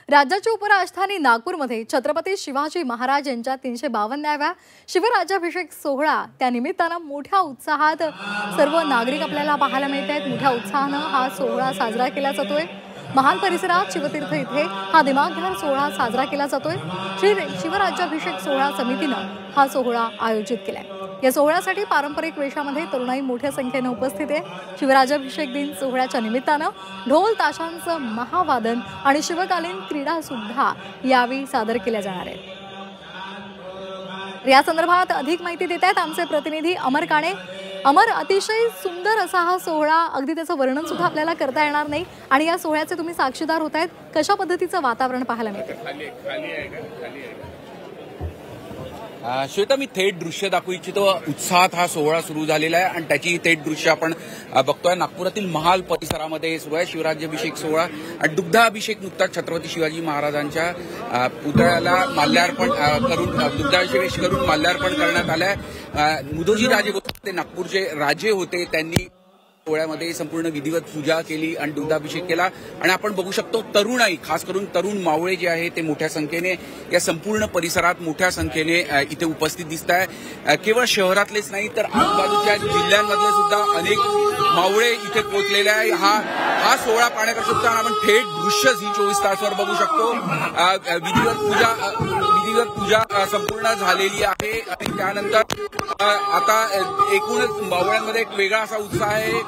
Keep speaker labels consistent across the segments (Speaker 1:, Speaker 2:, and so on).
Speaker 1: राज्याची उपराजधानी नागपूरमध्ये छत्रपती शिवाजी महाराज यांच्या 352व्या शिवराज्याभिषेक सोहळा त्या निमित्तानं मोठ्या उत्साहात सर्व नागरिक आपल्याला पाहायला मिळत आहेत। मोठ्या उत्साहानं हा सोहळा साजरा केला जातोय। महाल परिसरात शिवतीर्थ इथे हा दिमागदार सोहळा साजरा केला जातोय। श्री शिवराज्याभिषेक सोहळा समितीनं हा सोहळा आयोजित केलाय। या सोहळ्यासाठी पारंपरिक वेशामध्ये तरुणाई मोठ्या संख्येने उपस्थित आहे। शिवराज्याभिषेक दिन सोहळ्याच्या निमित्तानं ढोल ताशांचं महावादन आणि शिवकालीन क्रीडा सुद्धा यावेळी सादर केल्या जाणार आहेत। या संदर्भात अधिक माहिती देत आहेत आमचे प्रतिनिधी अमर काणे। अमर, अतिशय सुंदर असा हा सोहळा, अगदी त्याचं वर्णन सुद्धा आपल्याला करता येणार नाही आणि या सोहळ्याचे तुम्ही साक्षीदार होत आहेत। कशा पद्धतीचं वातावरण पाहायला मिळते?
Speaker 2: श्वेता, मी थेट दृश्य दाखवू इच्छितो। उत्साहात हा सोहळा सुरू झालेला आहे आणि त्याची थेट दृश्य आपण बघतोय। नागपुरातील महाल परिसरामध्ये सुरू आहे शिवराज्याभिषेक सोहळा आणि दुग्धाभिषेक नुकताच छत्रपती शिवाजी महाराजांच्या पुतळ्याला माल्यार्पण करून दुग्धाभिषेक करून माल्यार्पण करण्यात आलंय। मुधोजी राजे ते नागपूरचे राजे होते, त्यांनी सोहळ्यामध्ये संपूर्ण विधिवत पूजा केली आणि दुग्धाभिषेक केला आणि आपण बघू शकतो तरुणाई, खास करून तरुण मावळे जे आहे ते मोठ्या संख्येने या संपूर्ण परिसरात मोठ्या संख्येने इथे उपस्थित दिसत आहे। केवळ शहरातलेच नाही तर आजूबाजूच्या जिल्ह्यांमधले सुद्धा अनेक मावळे इथे पोहोचलेले आहे। हा सोहळा पाहण्याकरता आपण थेट दृश्य झी24 तासवर बघू शकतो। विधिवत पूजा संपूर्ण झालेली आहे आणि त्यानंतर आता एकूणच मावळ्यांमध्ये एक वेगळा असा उत्साह आहे।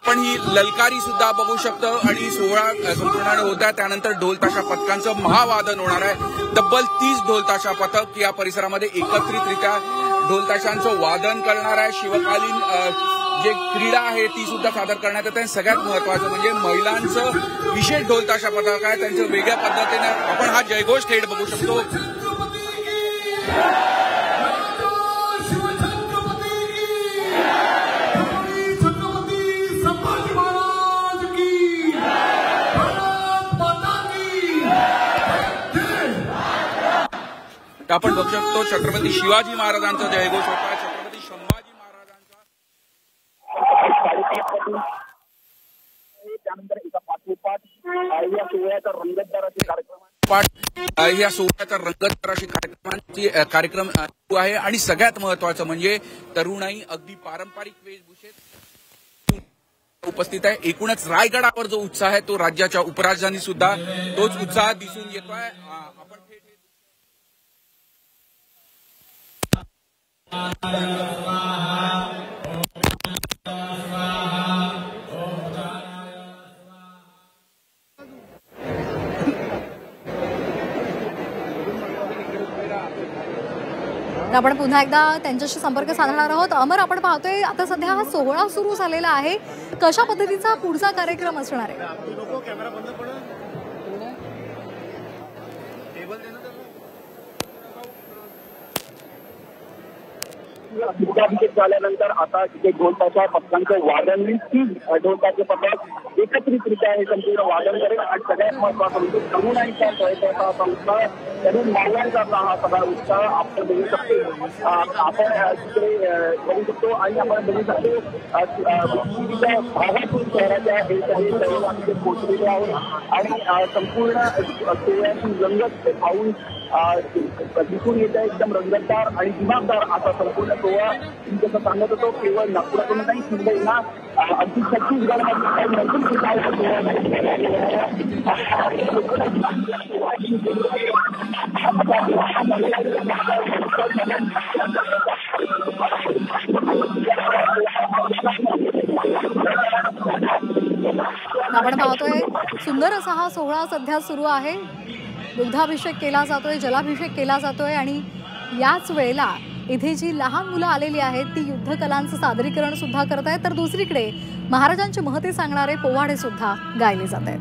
Speaker 2: पण ही ललकारी सुद्धा बघू शकतो आणि सोहळा संपूर्ण होता। त्यानंतर ढोल ताशा पथकांचं महावादन होणार आहे। तब्बल 30 ढोल ताशा पथक या परिसरामध्ये एकत्रितरित्या ढोल ताशांचं वादन करणार आहे। शिवकालीन जे क्रीडा आहे ती सुद्धा सादर करण्यात येते। सगळ्यात महत्वाचं म्हणजे महिलांचं विशेष ढोल ताशा पथक आहे, त्यांचं वेगळ्या पद्धतीने आपण हा जयघोष थेट बघू शकतो। आपण बघू शकतो छत्रपती शिवाजी महाराजांचा जयघोष होता। छत्रपती संभाजी महाराजांचा त्यानंतर एका पाठोपाठ या सोहळ्याचा रंगतदार असे कार्यक्रम सुरू आहे आणि सगळ्यात महत्वाचं म्हणजे तरुणाई अगदी पारंपरिक वेशभूषेत उपस्थित आहे। एकूणच रायगडावर जो उत्साह आहे तो राज्याच्या उपराजधानी सुद्धा तोच उत्साह दिसून येतोय।
Speaker 1: आपण पुन्हा एकदा त्यांच्याशी संपर्क साधणार आहोत। अमर, आपण पाहतोय आता सध्या हा सोहळा सुरू झालेला आहे, कशा पद्धतीचा पुढचा कार्यक्रम असणार आहे?
Speaker 3: दुग्धाभिषेक झाल्यानंतर आता तिथे ढोल ताशा पथकांचं वादन, ढोल ताशे पथक एकत्रितरित्या हे संपूर्ण वादन करेल आणि सगळ्यात महत्वाचं म्हणजे तरुणाईचा असा उत्साह, तरुण मावळ्यांचा हा सगळा उत्साह आपण बघू शकतो। आपण तिथे बघू शकतो आणि आपण बघू शकतो विविध भागातून शहराच्या हे सगळे तरुण तिथे पोहोचलेले आहेत आणि संपूर्ण सोहळ्याची रंगत पाहून दिसून येत आहे। एकदम रंगतदार आणि दिमागदार असा संपूर्ण सोहळा मी जसं सांगत होतो, केवळ नागपुरातून नाही मुंबईला अगदी छत्तीसगडमध्ये काही नवीन
Speaker 1: आपण पाहतोय सुंदर असा हा सोहळा सध्या सुरू आहे। दुग्धाभिषेक केला जातोय, जलाभिषेक केला जातोय आणि याच वेळेला इथे जी लहान मुलं आलेली आहेत ती युद्ध कलांचं सादरीकरण सुद्धा करत आहेत, तर दुसरीकडे महाराजांची महती सांगणारे पोवाडे सुद्धा गायले जात आहेत।